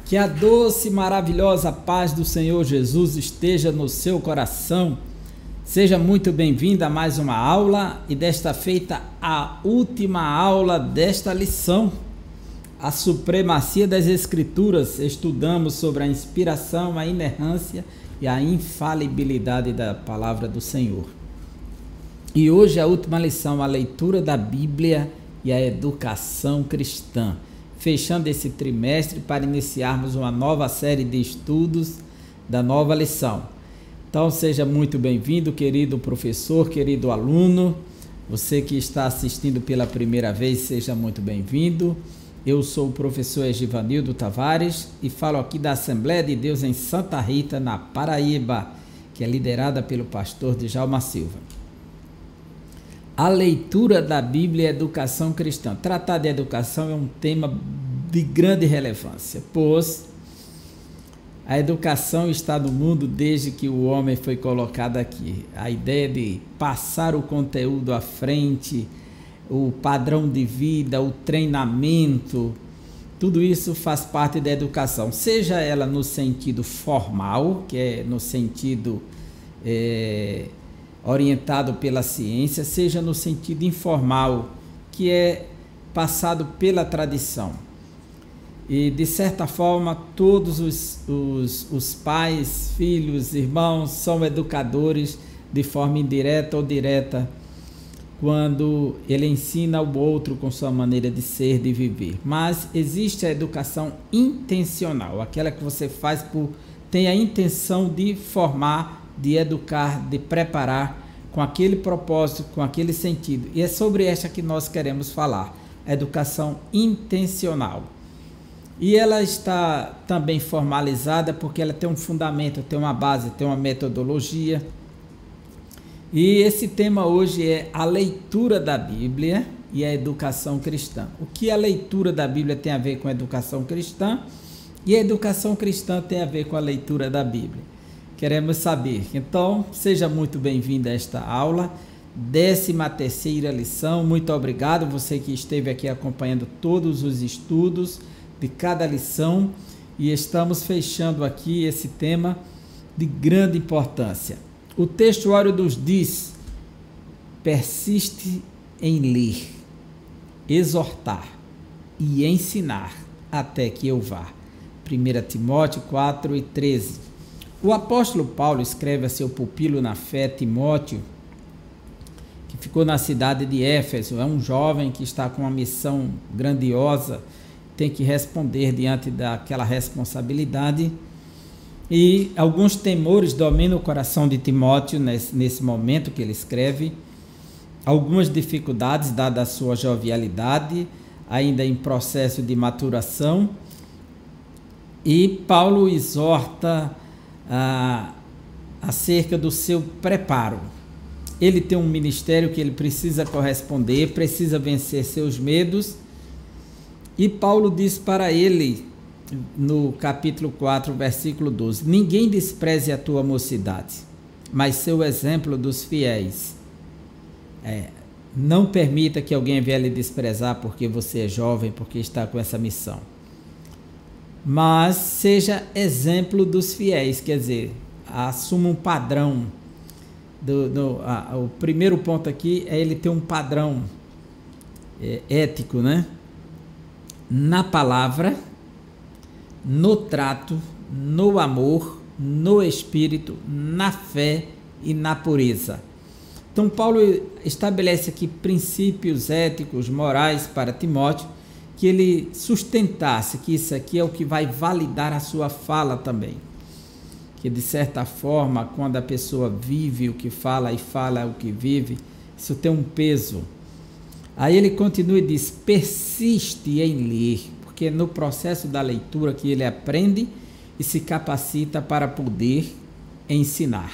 Que a doce e maravilhosa paz do Senhor Jesus esteja no seu coração. Seja muito bem-vindo a mais uma aula e desta feita a última aula desta lição. A supremacia das Escrituras. Estudamos sobre a inspiração, a inerrância e a infalibilidade da palavra do Senhor. E hoje a última lição, a leitura da Bíblia e a educação cristã. Fechando esse trimestre para iniciarmos uma nova série de estudos da nova lição. Então seja muito bem-vindo, querido professor, querido aluno. Você que está assistindo pela primeira vez, seja muito bem-vindo. Eu sou o professor Egivanildo Tavares e falo aqui da Assembleia de Deus em Santa Rita, na Paraíba, que é liderada pelo pastor Djalma Silva. A leitura da Bíblia e a educação cristã. Tratar de educação é um tema de grande relevância, pois a educação está no mundo desde que o homem foi colocado aqui. A ideia de passar o conteúdo à frente, o padrão de vida, o treinamento, tudo isso faz parte da educação, seja ela no sentido formal, que é no sentido orientado pela ciência, seja no sentido informal, que é passado pela tradição. E, de certa forma, todos os pais, filhos, irmãos são educadores de forma indireta ou direta, quando ele ensina o outro com sua maneira de ser, de viver. Mas existe a educação intencional, aquela que você faz tem a intenção de formar, de educar, de preparar com aquele propósito, com aquele sentido. E é sobre esta que nós queremos falar, a educação intencional. E ela está também formalizada porque ela tem um fundamento, tem uma base, tem uma metodologia. E esse tema hoje é a leitura da Bíblia e a educação cristã. O que a leitura da Bíblia tem a ver com a educação cristã e a educação cristã tem a ver com a leitura da Bíblia? Queremos saber. Então, seja muito bem-vindo a esta aula, 13ª lição. Muito obrigado você que esteve aqui acompanhando todos os estudos de cada lição, e estamos fechando aqui esse tema de grande importância. O textuário nos diz: persiste em ler, exortar e ensinar até que eu vá. 1 Timóteo 4:13. O apóstolo Paulo escreve a seu pupilo na fé, Timóteo, que ficou na cidade de Éfeso. É um jovem que está com uma missão grandiosa, tem que responder diante daquela responsabilidade. E alguns temores dominam o coração de Timóteo nesse momento que ele escreve. Algumas dificuldades, dada a sua jovialidade, ainda em processo de maturação. E Paulo exorta acerca do seu preparo. Ele tem um ministério que ele precisa corresponder, precisa vencer seus medos. E Paulo diz para ele, no capítulo 4, versículo 12: ninguém despreze a tua mocidade, mas seu exemplo dos fiéis. Não permita que alguém venha lhe desprezar porque você é jovem, porque está com essa missão. Mas seja exemplo dos fiéis, quer dizer, assuma um padrão. O primeiro ponto aqui é ele ter um padrão ético, né? Na palavra, no trato, no amor, no espírito, na fé e na pureza. Então Paulo estabelece aqui princípios éticos, morais para Timóteo, que ele sustentasse que isso aqui é o que vai validar a sua fala também. Que de certa forma, quando a pessoa vive o que fala e fala o que vive, isso tem um peso. Aí ele continua e diz: persiste em ler, porque é no processo da leitura que ele aprende e se capacita para poder ensinar.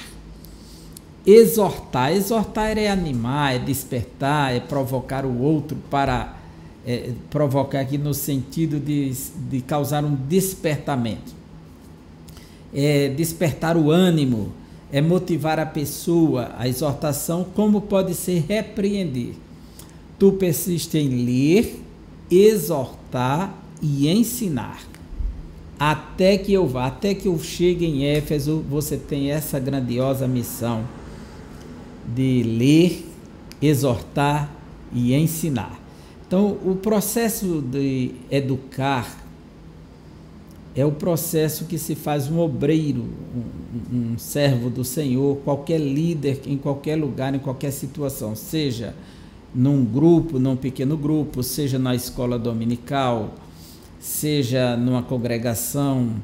Exortar é animar, é despertar, é provocar o outro para provocar aqui no sentido de causar um despertamento. Despertar o ânimo, motivar a pessoa. A exortação, como pode ser repreender? Tu persiste em ler, exortar e ensinar. até que eu vá, até que eu chegue em Éfeso, você tem essa grandiosa missão de ler, exortar e ensinar. Então, o processo de educar é o processo que se faz um obreiro, um servo do Senhor, qualquer líder, em qualquer lugar, em qualquer situação, seja num grupo, num pequeno grupo, seja na escola dominical, seja numa congregação,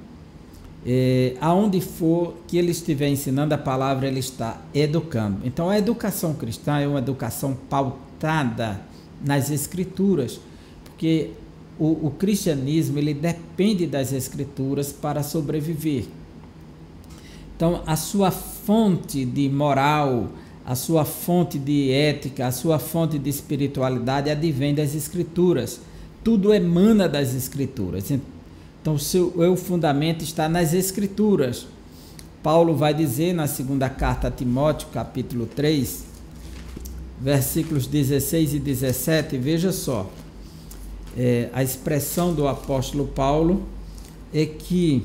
aonde for que ele estiver ensinando a palavra, ele está educando. Então, a educação cristã é uma educação pautada nas Escrituras, porque o cristianismo ele depende das Escrituras para sobreviver. Então, a sua fonte de moral, a sua fonte de ética, a sua fonte de espiritualidade advém das Escrituras. Tudo emana das Escrituras. Então, o seu fundamento está nas Escrituras. Paulo vai dizer na segunda carta a Timóteo, capítulo 3, versículos 16 e 17, veja só. A expressão do apóstolo Paulo é que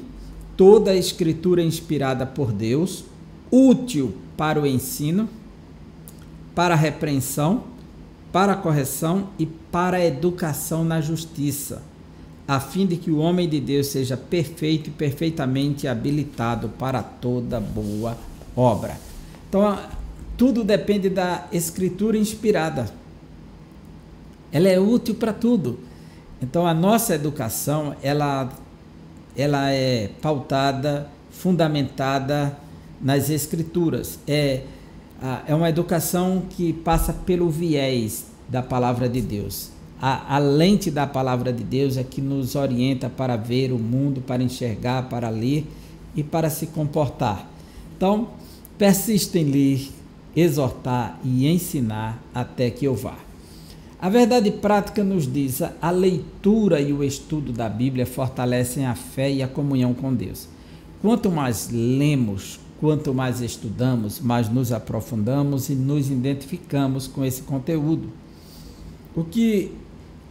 toda a Escritura é inspirada por Deus, útil para o ensino, para a repreensão, para a correção e para a educação na justiça, a fim de que o homem de Deus seja perfeito e perfeitamente habilitado para toda boa obra. Então, tudo depende da Escritura inspirada. Ela é útil para tudo. Então, a nossa educação, ela é pautada, fundamentada nas Escrituras. É uma educação que passa pelo viés da palavra de Deus. A lente da palavra de Deus é que nos orienta para ver o mundo, para enxergar, para ler e para se comportar. Então, persista em ler, exortar e ensinar até que eu vá. A verdade prática nos diz: a leitura e o estudo da Bíblia fortalecem a fé e a comunhão com Deus. Quanto mais lemos, quanto mais estudamos, mais nos aprofundamos e nos identificamos com esse conteúdo. O que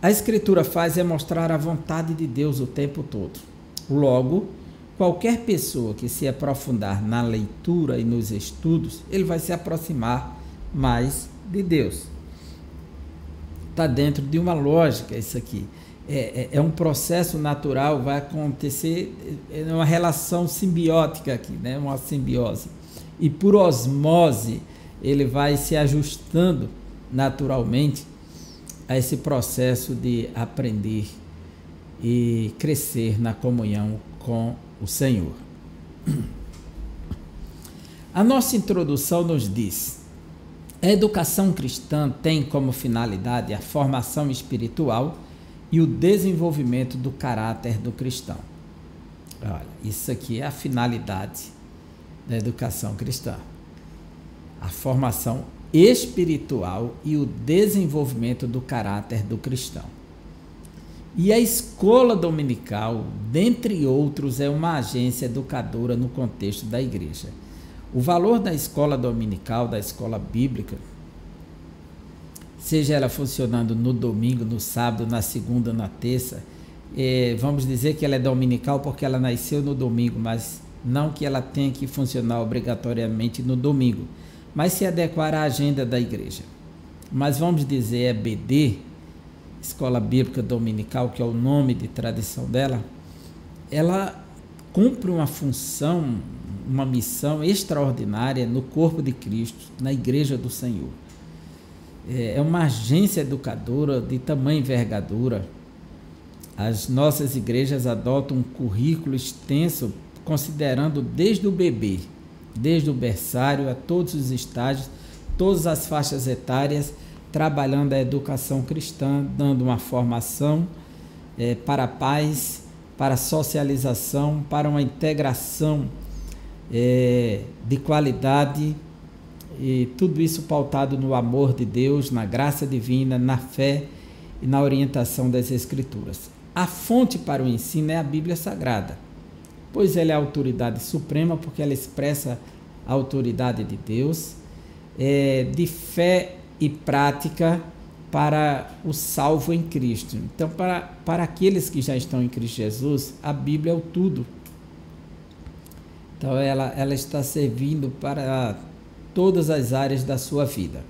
a Escritura faz é mostrar a vontade de Deus o tempo todo. Logo, qualquer pessoa que se aprofundar na leitura e nos estudos, ele vai se aproximar mais de Deus. Está dentro de uma lógica isso aqui. É um processo natural, vai acontecer, é uma relação simbiótica aqui, né? Uma simbiose. E por osmose, ele vai se ajustando naturalmente a esse processo de aprender e crescer na comunhão com o Senhor. A nossa introdução nos diz: a educação cristã tem como finalidade a formação espiritual e o desenvolvimento do caráter do cristão. Olha, isso aqui é a finalidade da educação cristã. A formação espiritual e o desenvolvimento do caráter do cristão. E a escola dominical, dentre outros, é uma agência educadora no contexto da igreja. O valor da escola dominical, da escola bíblica, seja ela funcionando no domingo, no sábado, na segunda, na terça, vamos dizer que ela é dominical porque ela nasceu no domingo, mas não que ela tenha que funcionar obrigatoriamente no domingo, mas se adequar à agenda da igreja. Mas vamos dizer EBD, Escola Bíblica Dominical, que é o nome de tradição dela, ela cumpre uma função, uma missão extraordinária no corpo de Cristo, na igreja do Senhor. É uma agência educadora de tamanha envergadura. As nossas igrejas adotam um currículo extenso, considerando desde o bebê, desde o berçário a todos os estágios, todas as faixas etárias, trabalhando a educação cristã, dando uma formação para a paz, para a socialização, para uma integração de qualidade, e tudo isso pautado no amor de Deus, na graça divina, na fé e na orientação das Escrituras. A fonte para o ensino é a Bíblia Sagrada, pois ela é a autoridade suprema, porque ela expressa a autoridade de Deus, de fé e prática, para o salvo em Cristo. Então, para aqueles que já estão em Cristo Jesus, a Bíblia é o tudo. Então, ela está servindo para todas as áreas da sua vida.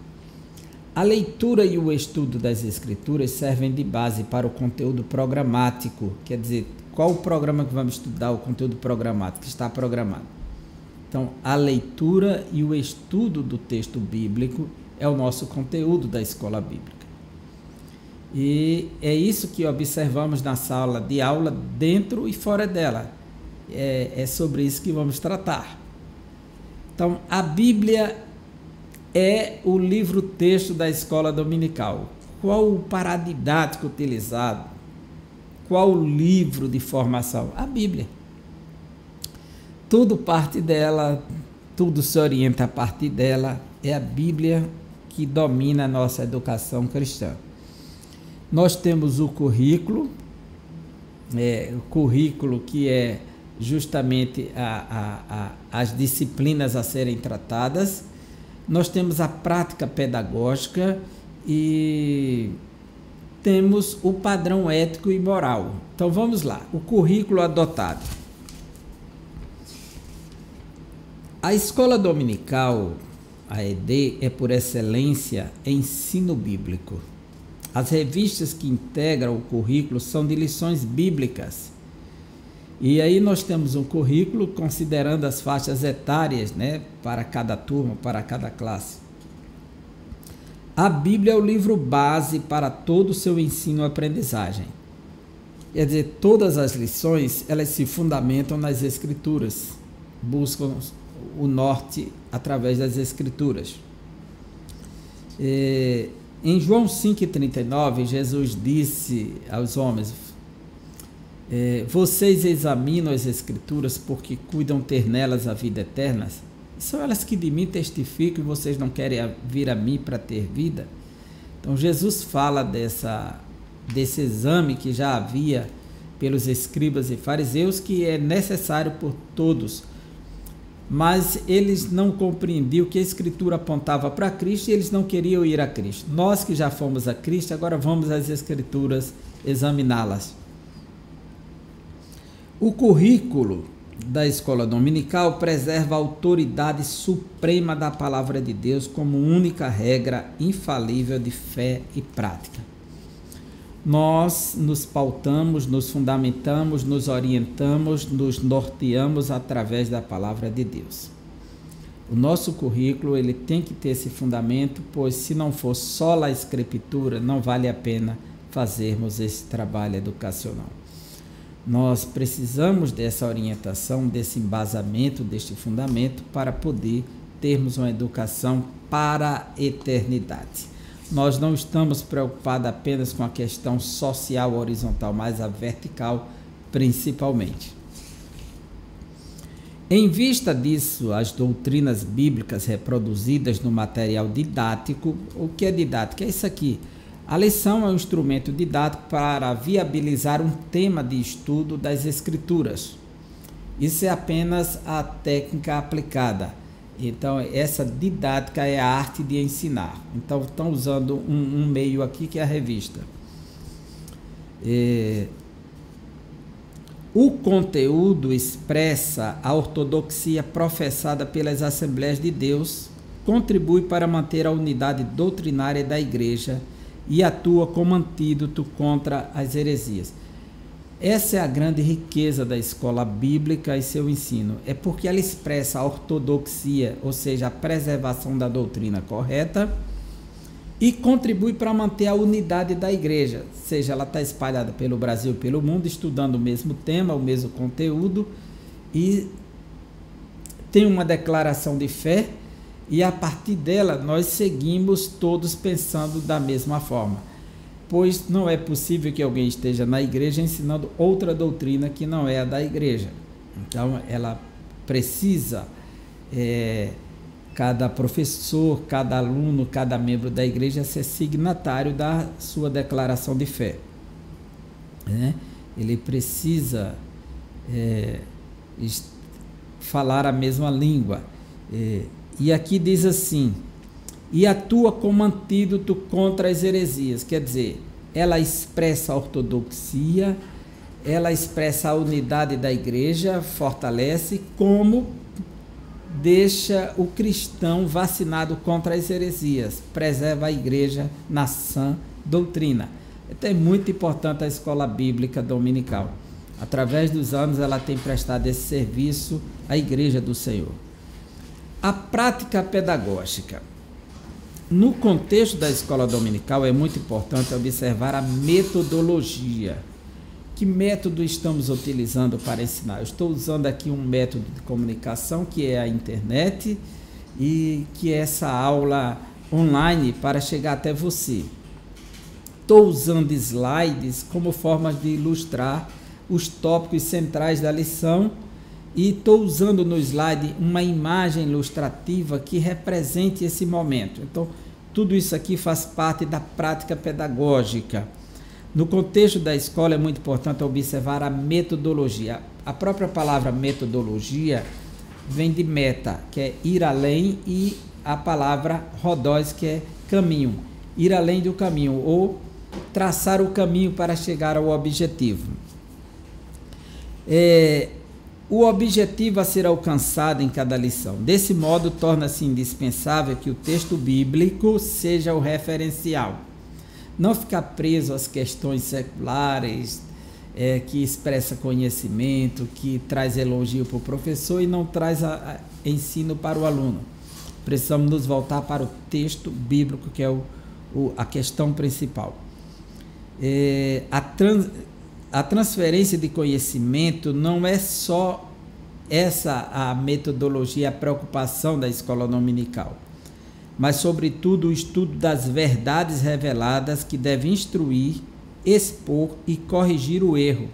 A leitura e o estudo das Escrituras servem de base para o conteúdo programático, quer dizer, qual o programa que vamos estudar, o conteúdo programático que está programado. Então, a leitura e o estudo do texto bíblico é o nosso conteúdo da escola bíblica. E é isso que observamos na sala de aula, dentro e fora dela. É sobre isso que vamos tratar. Então, a Bíblia é o livro-texto da escola dominical. Qual o paradidático utilizado? Qual o livro de formação? A Bíblia. Tudo parte dela, tudo se orienta a partir dela. É a Bíblia que domina a nossa educação cristã. Nós temos o currículo que é justamente as disciplinas a serem tratadas. Nós temos a prática pedagógica e temos o padrão ético e moral. Então vamos lá, o currículo adotado. A escola dominical, a ED, é por excelência ensino bíblico. As revistas que integram o currículo são de lições bíblicas. E aí nós temos um currículo considerando as faixas etárias, né, para cada turma, para cada classe. A Bíblia é o livro base para todo o seu ensino e aprendizagem. Quer dizer, todas as lições, elas se fundamentam nas Escrituras, buscam o norte através das Escrituras. Em João 5,39, Jesus disse aos homens: vocês examinam as Escrituras porque cuidam ter nelas a vida eterna. São elas que de mim testificam e vocês não querem vir a mim para ter vida. Então Jesus fala desse exame que já havia pelos escribas e fariseus, que é necessário por todos, mas eles não compreendiam que a Escritura apontava para Cristo e eles não queriam ir a Cristo. Nós que já fomos a Cristo, agora vamos às Escrituras examiná-las. O currículo da escola dominical preserva a autoridade suprema da palavra de Deus como única regra infalível de fé e prática. Nós nos pautamos, nos fundamentamos, nos orientamos, nos norteamos através da palavra de Deus. O nosso currículo ele tem que ter esse fundamento, pois se não for só a Escritura, não vale a pena fazermos esse trabalho educacional. Nós precisamos dessa orientação, desse embasamento, deste fundamento, para poder termos uma educação para a eternidade. Nós não estamos preocupados apenas com a questão social horizontal, mas a vertical principalmente. Em vista disso, as doutrinas bíblicas reproduzidas no material didático, o que é didático? É isso aqui. A lição é um instrumento didático para viabilizar um tema de estudo das Escrituras. Isso é apenas a técnica aplicada. Então, essa didática é a arte de ensinar. Então, estão usando um meio aqui que é a revista. O conteúdo expressa a ortodoxia professada pelas Assembleias de Deus, contribui para manter a unidade doutrinária da Igreja e atua como antídoto contra as heresias. Essa é a grande riqueza da escola bíblica e seu ensino. É porque ela expressa a ortodoxia, ou seja, a preservação da doutrina correta, e contribui para manter a unidade da igreja. Ou seja, ela está espalhada pelo Brasil e pelo mundo, estudando o mesmo tema, o mesmo conteúdo, e tem uma declaração de fé, e a partir dela nós seguimos todos pensando da mesma forma, pois não é possível que alguém esteja na igreja ensinando outra doutrina que não é a da igreja. Então ela precisa, cada professor, cada aluno, cada membro da igreja ser signatário da sua declaração de fé, né? Ele precisa falar a mesma língua. E aqui diz assim: e atua como antídoto contra as heresias. Quer dizer, ela expressa a ortodoxia, ela expressa a unidade da igreja, fortalece, como deixa o cristão vacinado contra as heresias, preserva a igreja na sã doutrina. Então é muito importante a escola bíblica dominical. Através dos anos ela tem prestado esse serviço à igreja do Senhor. A prática pedagógica. No contexto da escola dominical é muito importante observar a metodologia. Que método estamos utilizando para ensinar? Eu estou usando aqui um método de comunicação que é a internet e que é essa aula online para chegar até você. Estou usando slides como forma de ilustrar os tópicos centrais da lição e estou usando no slide uma imagem ilustrativa que represente esse momento. Então, tudo isso aqui faz parte da prática pedagógica. No contexto da escola é muito importante observar a metodologia. A própria palavra metodologia vem de meta, que é ir além, e a palavra rodós, que é caminho. Ir além do caminho, ou traçar o caminho para chegar ao objetivo. O objetivo a ser alcançado em cada lição. Desse modo, torna-se indispensável que o texto bíblico seja o referencial. Não ficar preso às questões seculares, que expressa conhecimento, que traz elogio para o professor e não traz ensino para o aluno. Precisamos nos voltar para o texto bíblico, que é a questão principal. A transferência de conhecimento não é só essa a metodologia, a preocupação da escola dominical, mas sobretudo o estudo das verdades reveladas que deve instruir, expor e corrigir o erro.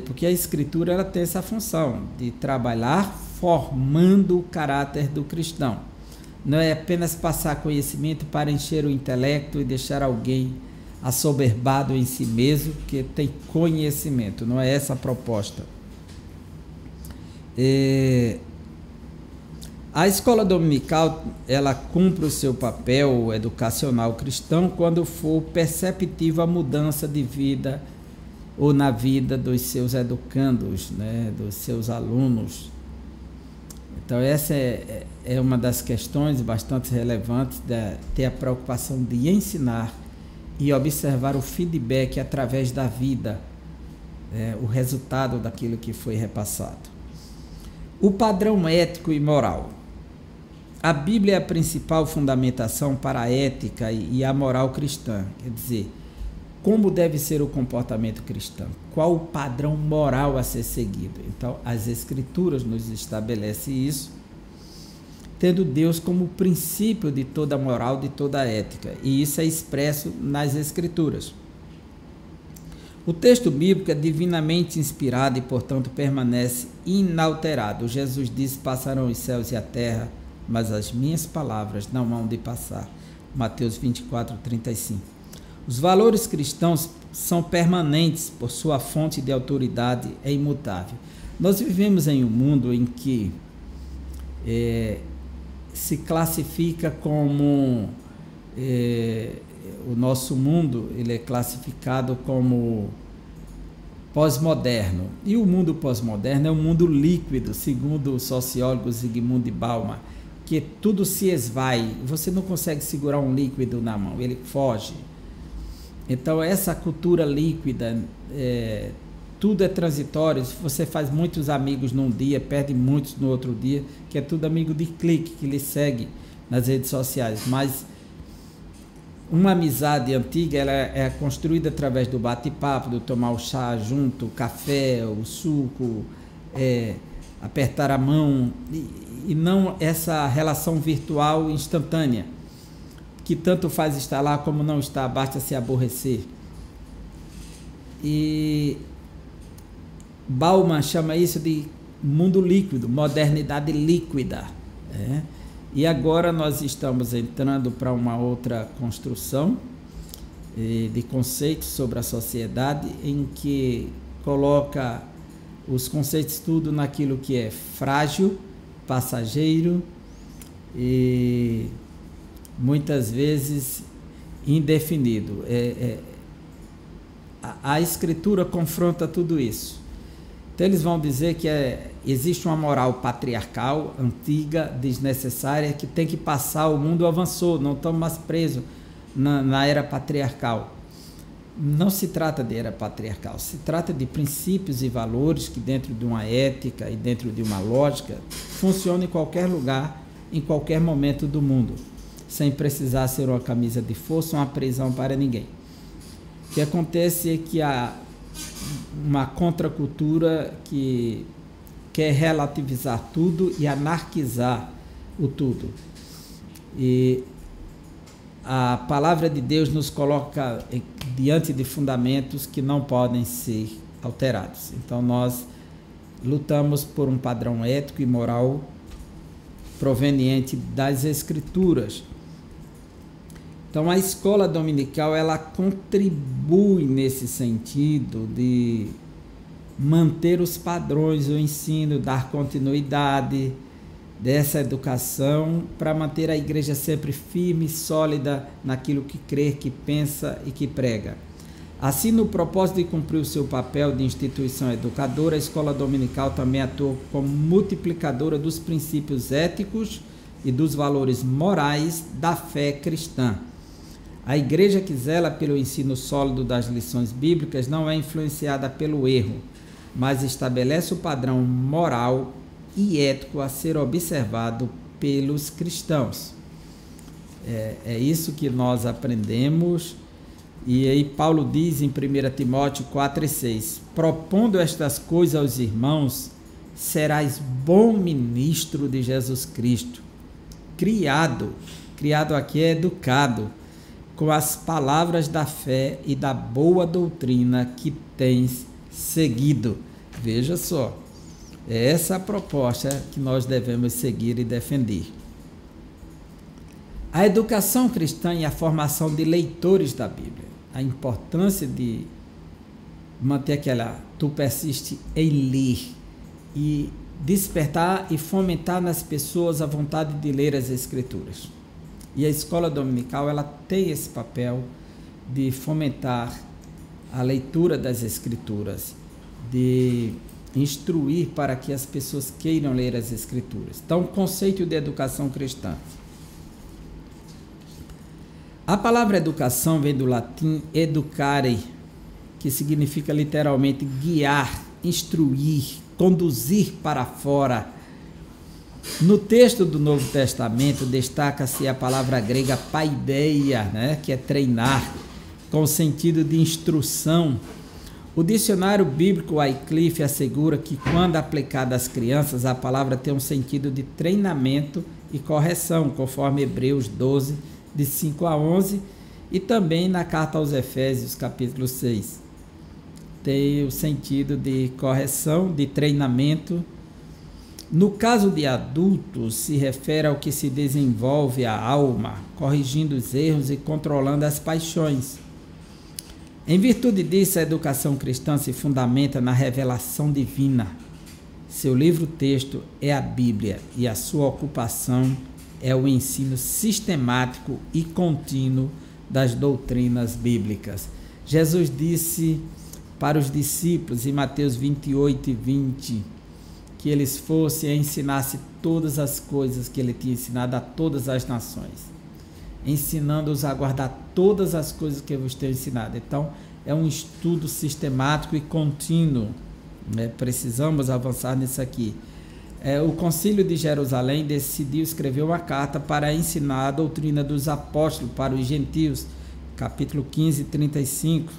Porque a escritura ela tem essa função de trabalhar formando o caráter do cristão. Não é apenas passar conhecimento para encher o intelecto e deixar alguém assoberbado em si mesmo, que tem conhecimento. Não é essa a proposta. A escola dominical ela cumpre o seu papel educacional cristão quando for perceptível a mudança de vida ou na vida dos seus educandos, né, dos seus alunos. Então essa é uma das questões bastante relevantes, de ter a preocupação de ensinar e observar o feedback através da vida, o resultado daquilo que foi repassado. O padrão ético e moral. A Bíblia é a principal fundamentação para a ética e a moral cristã, quer dizer, como deve ser o comportamento cristão, qual o padrão moral a ser seguido. Então, as Escrituras nos estabelecem isso, tendo Deus como princípio de toda moral, de toda ética, e isso é expresso nas Escrituras. O texto bíblico é divinamente inspirado e, portanto, permanece inalterado. Jesus disse: passarão os céus e a terra, mas as minhas palavras não hão de passar. Mateus 24, 35. Os valores cristãos são permanentes, por sua fonte de autoridade é imutável. Nós vivemos em um mundo em que se classifica como o nosso mundo, ele é classificado como pós-moderno. E o mundo pós-moderno é um mundo líquido, segundo o sociólogo Zygmunt Bauman, que tudo se esvai, você não consegue segurar um líquido na mão, ele foge. Então essa cultura líquida, tudo é transitório, você faz muitos amigos num dia, perde muitos no outro dia, que é tudo amigo de clique, que lhe segue nas redes sociais, mas uma amizade antiga ela é construída através do bate-papo, do tomar o chá junto, o café, o suco, apertar a mão, e não essa relação virtual instantânea, que tanto faz estar lá como não estar, basta se aborrecer. E Bauman chama isso de mundo líquido, modernidade líquida. E agora nós estamos entrando para uma outra construção de conceitos sobre a sociedade, em que coloca os conceitos tudo naquilo que é frágil, passageiro e muitas vezes indefinido. A Escritura confronta tudo isso. Então eles vão dizer que existe uma moral patriarcal, antiga, desnecessária, que tem que passar, o mundo avançou, não estamos mais presos na era patriarcal. Não se trata de era patriarcal, se trata de princípios e valores que dentro de uma ética e dentro de uma lógica funcionam em qualquer lugar, em qualquer momento do mundo, sem precisar ser uma camisa de força ou uma prisão para ninguém. O que acontece é que há uma contracultura que quer relativizar tudo e anarquizar o tudo. E a palavra de Deus nos coloca diante de fundamentos que não podem ser alterados. Então nós lutamos por um padrão ético e moral proveniente das Escrituras. Então a escola dominical, ela contribui nesse sentido de manter os padrões, o ensino, dar continuidade dessa educação para manter a igreja sempre firme e sólida naquilo que crê, que pensa e que prega. Assim, no propósito de cumprir o seu papel de instituição educadora, a escola dominical também atua como multiplicadora dos princípios éticos e dos valores morais da fé cristã. A igreja que zela pelo ensino sólido das lições bíblicas não é influenciada pelo erro, mas estabelece o padrão moral e ético a ser observado pelos cristãos. É isso que nós aprendemos. E aí Paulo diz em 1 Timóteo 4,6: propondo estas coisas aos irmãos, serás bom ministro de Jesus Cristo, criado aqui é educado, com as palavras da fé e da boa doutrina que tens seguido. Veja só, é essa a proposta que nós devemos seguir e defender. A educação cristã e a formação de leitores da Bíblia. A importância de manter tu persiste em ler e despertar e fomentar nas pessoas a vontade de ler as Escrituras. E a escola dominical, ela tem esse papel de fomentar a leitura das Escrituras, de instruir para que as pessoas queiram ler as Escrituras. Então, o conceito de educação cristã. A palavra educação vem do latim educare, que significa literalmente guiar, instruir, conduzir para fora. No texto do Novo Testamento destaca-se a palavra grega paideia, que é treinar, com o sentido de instrução. O dicionário bíblico Wycliffe assegura que, quando aplicada às crianças, a palavra tem um sentido de treinamento e correção, conforme Hebreus 12, de 5 a 11, e também na carta aos Efésios, capítulo 6. Tem o sentido de correção, de treinamento. No caso de adultos, se refere ao que se desenvolve a alma, corrigindo os erros e controlando as paixões. Em virtude disso, a educação cristã se fundamenta na revelação divina. Seu livro-texto é a Bíblia e a sua ocupação é o ensino sistemático e contínuo das doutrinas bíblicas. Jesus disse para os discípulos em Mateus 28 e 20 que eles fossem e ensinassem todas as coisas que ele tinha ensinado a todas as nações, ensinando-os a guardar todas as coisas que eu vos tenho ensinado. Então, é um estudo sistemático e contínuo. Precisamos avançar nisso aqui. O Concílio de Jerusalém decidiu escrever uma carta para ensinar a doutrina dos apóstolos para os gentios, capítulo 15, 35.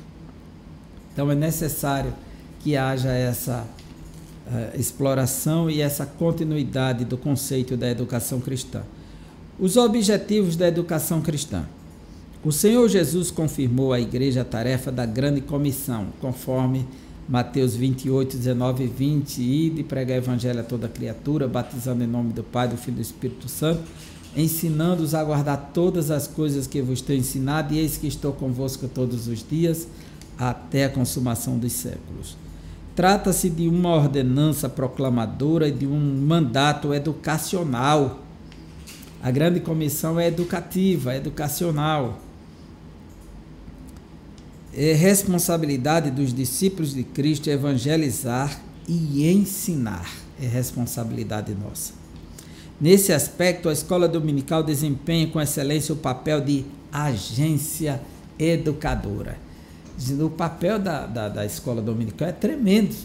Então é necessário que haja essa exploração e essa continuidade do conceito da educação cristã. Os objetivos da educação cristã. O Senhor Jesus confirmou à igreja a tarefa da grande comissão, conforme Mateus 28, 19 e 20, ide pregar o evangelho a toda criatura, batizando em nome do Pai, do Filho e do Espírito Santo, ensinando-os a guardar todas as coisas que vos tenho ensinado, e eis que estou convosco todos os dias, até a consumação dos séculos. Trata-se de uma ordenança proclamadora e de um mandato educacional. A grande comissão é educativa, educacional. É responsabilidade dos discípulos de Cristo evangelizar e ensinar. É responsabilidade nossa. Nesse aspecto, a escola dominical desempenha com excelência o papel de agência educadora. O papel da escola dominical é tremendo.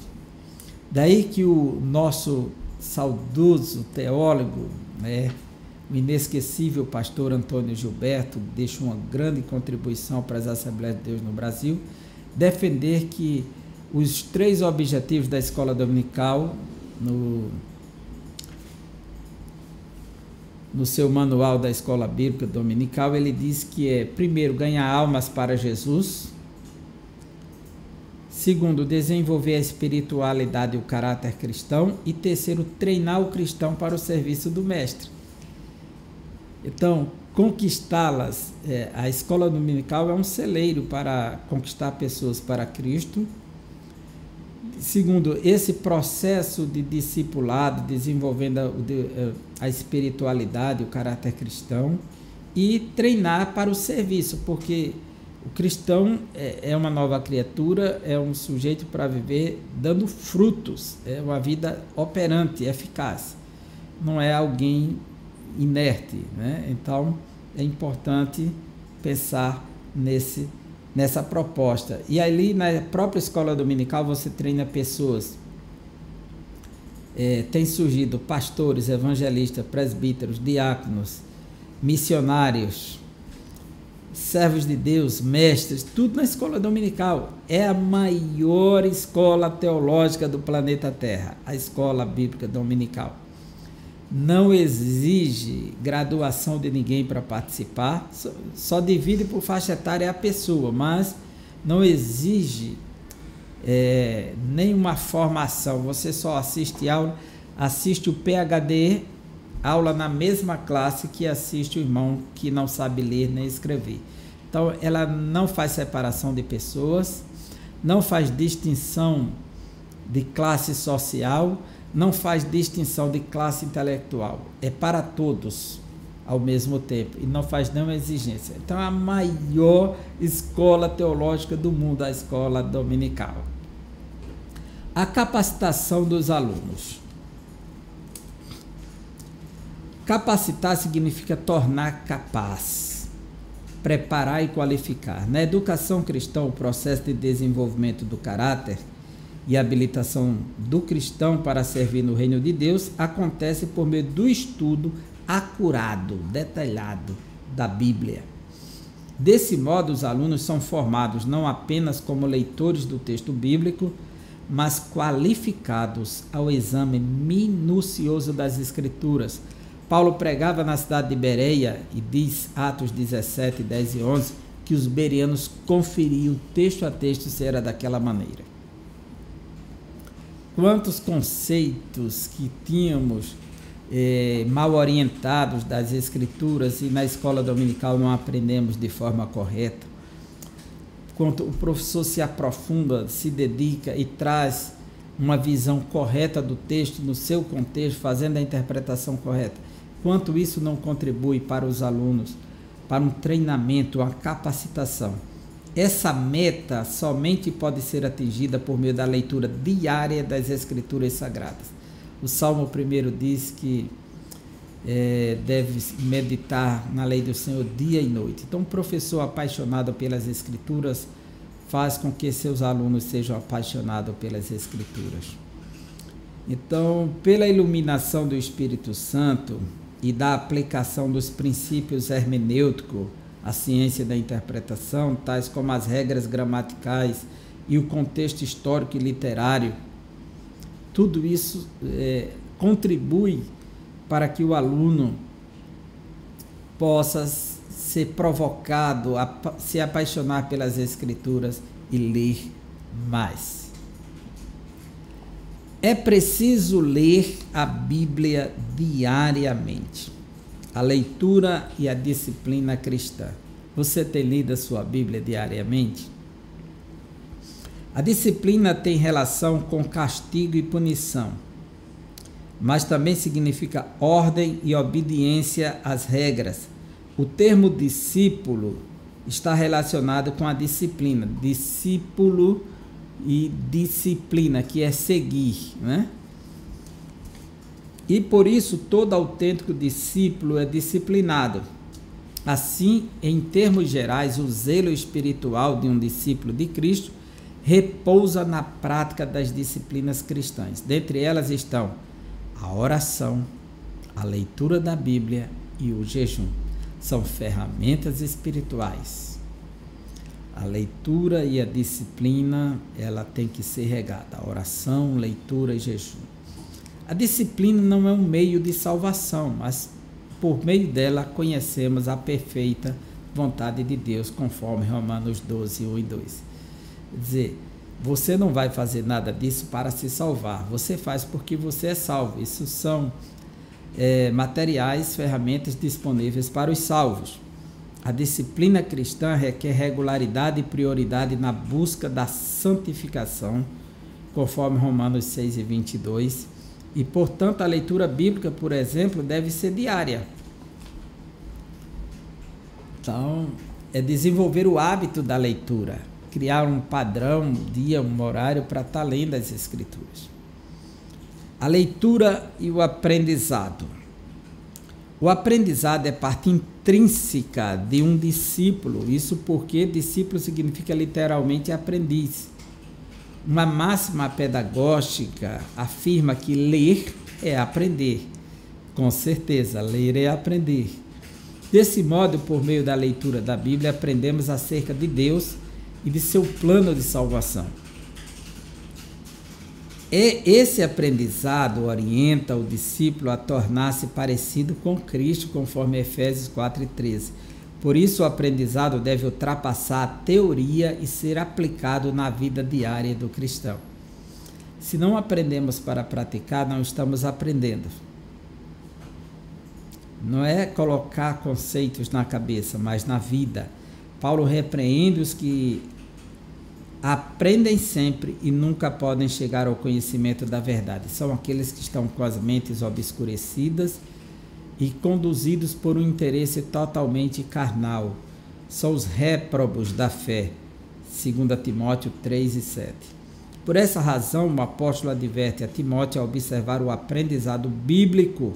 Daí que o nosso saudoso teólogo, né, o inesquecível pastor Antônio Gilberto, deixa uma grande contribuição para as Assembleias de Deus no Brasil, defender que os 3 objetivos da escola dominical, no seu manual da escola bíblica dominical, ele diz que é, primeiro, ganhar almas para Jesus; segundo, desenvolver a espiritualidade e o caráter cristão; e terceiro, treinar o cristão para o serviço do mestre. Então, conquistá-las, a escola dominical é um celeiro para conquistar pessoas para Cristo. Segundo, esse processo de discipulado, desenvolvendo a espiritualidade, o caráter cristão, e treinar para o serviço, porque o cristão é uma nova criatura, é um sujeito para viver dando frutos, é uma vida operante, eficaz, não é alguém inerte, né? Então é importante pensar nessa proposta. E ali na própria escola dominical você treina pessoas. Tem surgido pastores, evangelistas, presbíteros, diáconos, missionários, servos de Deus, mestres, tudo na escola dominical. É a maior escola teológica do planeta Terra, a escola bíblica dominical. Não exige graduação de ninguém para participar, só divide por faixa etária a pessoa, mas não exige nenhuma formação. Você só assiste aula, assiste o PhD, aula na mesma classe que assiste o irmão que não sabe ler nem escrever. Então, ela não faz separação de pessoas, não faz distinção de classe social, não faz distinção de classe intelectual, é para todos ao mesmo tempo e não faz nenhuma exigência. Então, é a maior escola teológica do mundo, a escola dominical. A capacitação dos alunos. Capacitar significa tornar capaz, preparar e qualificar. Na educação cristã, o processo de desenvolvimento do caráter e habilitação do cristão para servir no reino de Deus acontece por meio do estudo acurado, detalhado da Bíblia. Desse modo, os alunos são formados não apenas como leitores do texto bíblico, mas qualificados ao exame minucioso das Escrituras. Paulo pregava na cidade de Bereia e diz, Atos 17, 10 e 11, que os bereanos conferiam texto a texto se era daquela maneira. Quantos conceitos que tínhamos mal orientados das Escrituras e na escola dominical não aprendemos de forma correta. Quanto o professor se aprofunda, se dedica e traz uma visão correta do texto no seu contexto, fazendo a interpretação correta. Quanto isso não contribui para os alunos, para um treinamento, uma capacitação. Essa meta somente pode ser atingida por meio da leitura diária das Escrituras Sagradas. O Salmo 1 diz que deve meditar na lei do Senhor dia e noite. Então, um professor apaixonado pelas Escrituras faz com que seus alunos sejam apaixonados pelas Escrituras. Então, pela iluminação do Espírito Santo e da aplicação dos princípios hermenêuticos, a ciência da interpretação, tais como as regras gramaticais e o contexto histórico e literário, tudo isso contribui para que o aluno possa ser provocado a se apaixonar pelas Escrituras e ler mais. É preciso ler a Bíblia diariamente. A leitura e a disciplina cristã. Você tem lido a sua Bíblia diariamente? A disciplina tem relação com castigo e punição. mas também significa ordem e obediência às regras. O termo discípulo está relacionado com a disciplina. Discípulo e disciplina, que é seguir, né? E por isso todo autêntico discípulo é disciplinado. Assim, em termos gerais, o zelo espiritual de um discípulo de Cristo repousa na prática das disciplinas cristãs. Dentre elas estão a oração, a leitura da Bíblia e o jejum. São ferramentas espirituais. A leitura e a disciplina, ela tem que ser regada. A oração, leitura e jejum. A disciplina não é um meio de salvação, mas por meio dela conhecemos a perfeita vontade de Deus, conforme Romanos 12, 1 e 2. Quer dizer, você não vai fazer nada disso para se salvar, você faz porque você é salvo. Isso são materiais, ferramentas disponíveis para os salvos. A disciplina cristã requer regularidade e prioridade na busca da santificação, conforme Romanos 6 e 22. E, portanto, a leitura bíblica, por exemplo, deve ser diária. Então, é desenvolver o hábito da leitura, criar um padrão, um dia, um horário para estar lendo as Escrituras. A leitura e o aprendizado. O aprendizado é parte intrínseca de um discípulo, isso porque discípulo significa literalmente aprendiz. Uma máxima pedagógica afirma que ler é aprender. Com certeza, ler é aprender. Desse modo, por meio da leitura da Bíblia, aprendemos acerca de Deus e de seu plano de salvação. Esse aprendizado orienta o discípulo a tornar-se parecido com Cristo, conforme Efésios 4:13. Por isso, o aprendizado deve ultrapassar a teoria e ser aplicado na vida diária do cristão. Se não aprendemos para praticar, não estamos aprendendo. Não é colocar conceitos na cabeça, mas na vida. Paulo repreende os que aprendem sempre e nunca podem chegar ao conhecimento da verdade. São aqueles que estão com as mentes obscurecidas e conduzidos por um interesse totalmente carnal. São os réprobos da fé, 2 Timóteo 3 e 7. Por essa razão, o apóstolo adverte a Timóteo a observar o aprendizado bíblico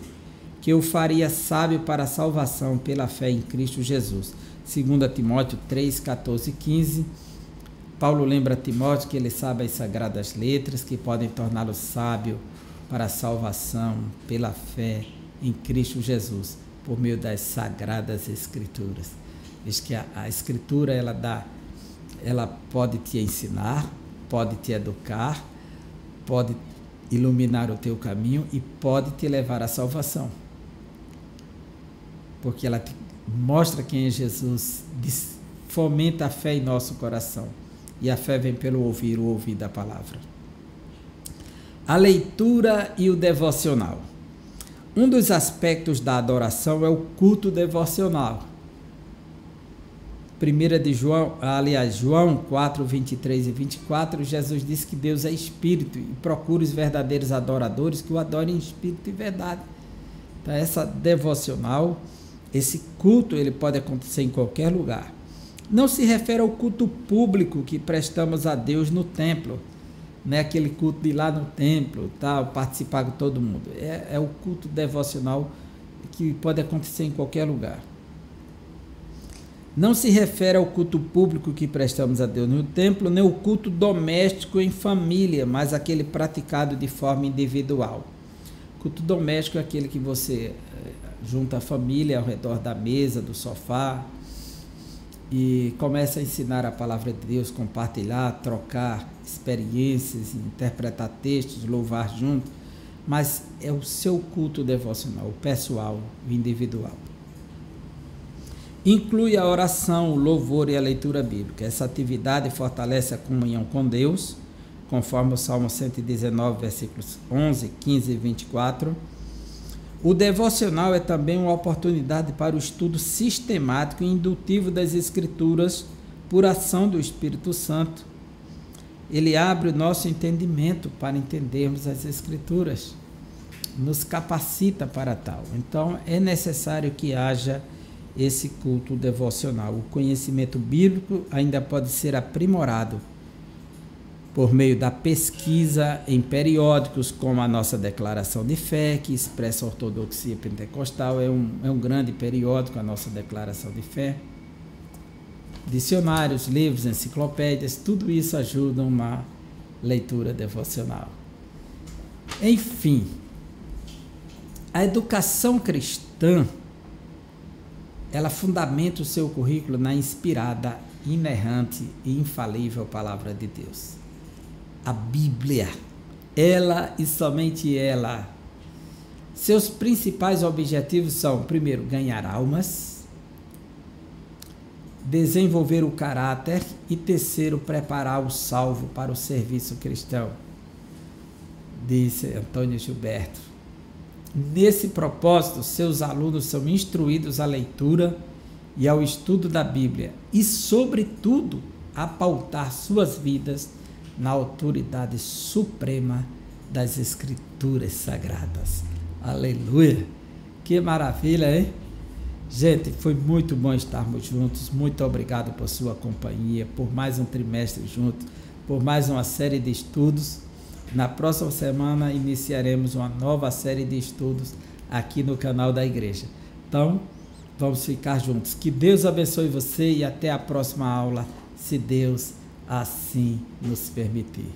que o faria sábio para a salvação pela fé em Cristo Jesus. 2 Timóteo 3, 14 e 15. Paulo lembra a Timóteo que ele sabe as sagradas letras que podem torná-lo sábio para a salvação pela fé em Cristo Jesus, por meio das sagradas Escrituras. Diz que a Escritura ela pode te ensinar, pode te educar, pode iluminar o teu caminho e pode te levar à salvação. Porque ela te mostra quem é Jesus, fomenta a fé em nosso coração. E a fé vem pelo ouvir, o ouvir da palavra. A leitura e o devocional. Um dos aspectos da adoração é o culto devocional. João 4, 23 e 24, Jesus disse que Deus é Espírito e procura os verdadeiros adoradores que o adorem em Espírito e verdade. Então, essa devocional, esse culto, ele pode acontecer em qualquer lugar. Não se refere ao culto público que prestamos a Deus no templo, não é aquele culto de ir lá no templo, tal, participar com todo mundo. É o culto devocional que pode acontecer em qualquer lugar. Não se refere ao culto público que prestamos a Deus no templo, nem o culto doméstico em família, mas aquele praticado de forma individual. Culto doméstico é aquele que você junta a família ao redor da mesa, do sofá, e começa a ensinar a palavra de Deus, compartilhar, trocar experiências, interpretar textos, louvar junto, mas é o seu culto devocional, o pessoal, o individual. Inclui a oração, o louvor e a leitura bíblica. Essa atividade fortalece a comunhão com Deus, conforme o Salmo 119, versículos 11, 15 e 24. O devocional é também uma oportunidade para o estudo sistemático e indutivo das Escrituras por ação do Espírito Santo. Ele abre o nosso entendimento para entendermos as Escrituras. nos capacita para tal. Então, é necessário que haja esse culto devocional. O conhecimento bíblico ainda pode ser aprimorado por meio da pesquisa em periódicos como a nossa Declaração de Fé, que expressa a ortodoxia pentecostal, é um grande periódico, a nossa Declaração de Fé. Dicionários, livros, enciclopédias, tudo isso ajuda uma leitura devocional. Enfim, a educação cristã, ela fundamenta o seu currículo na inspirada, inerrante e infalível Palavra de Deus. A Bíblia, ela e somente ela. Seus principais objetivos são, primeiro, ganhar almas, desenvolver o caráter e, terceiro, preparar o salvo para o serviço cristão, disse Antônio Gilberto. Nesse propósito, seus alunos são instruídos à leitura e ao estudo da Bíblia e, sobretudo, a pautar suas vidas na autoridade suprema das Escrituras Sagradas. Aleluia! Que maravilha, hein? Gente, foi muito bom estarmos juntos. Muito obrigado por sua companhia, por mais um trimestre juntos, por mais uma série de estudos. Na próxima semana iniciaremos uma nova série de estudos aqui no canal da igreja. Então, vamos ficar juntos. Que Deus abençoe você e até a próxima aula, se Deus assim nos permitir.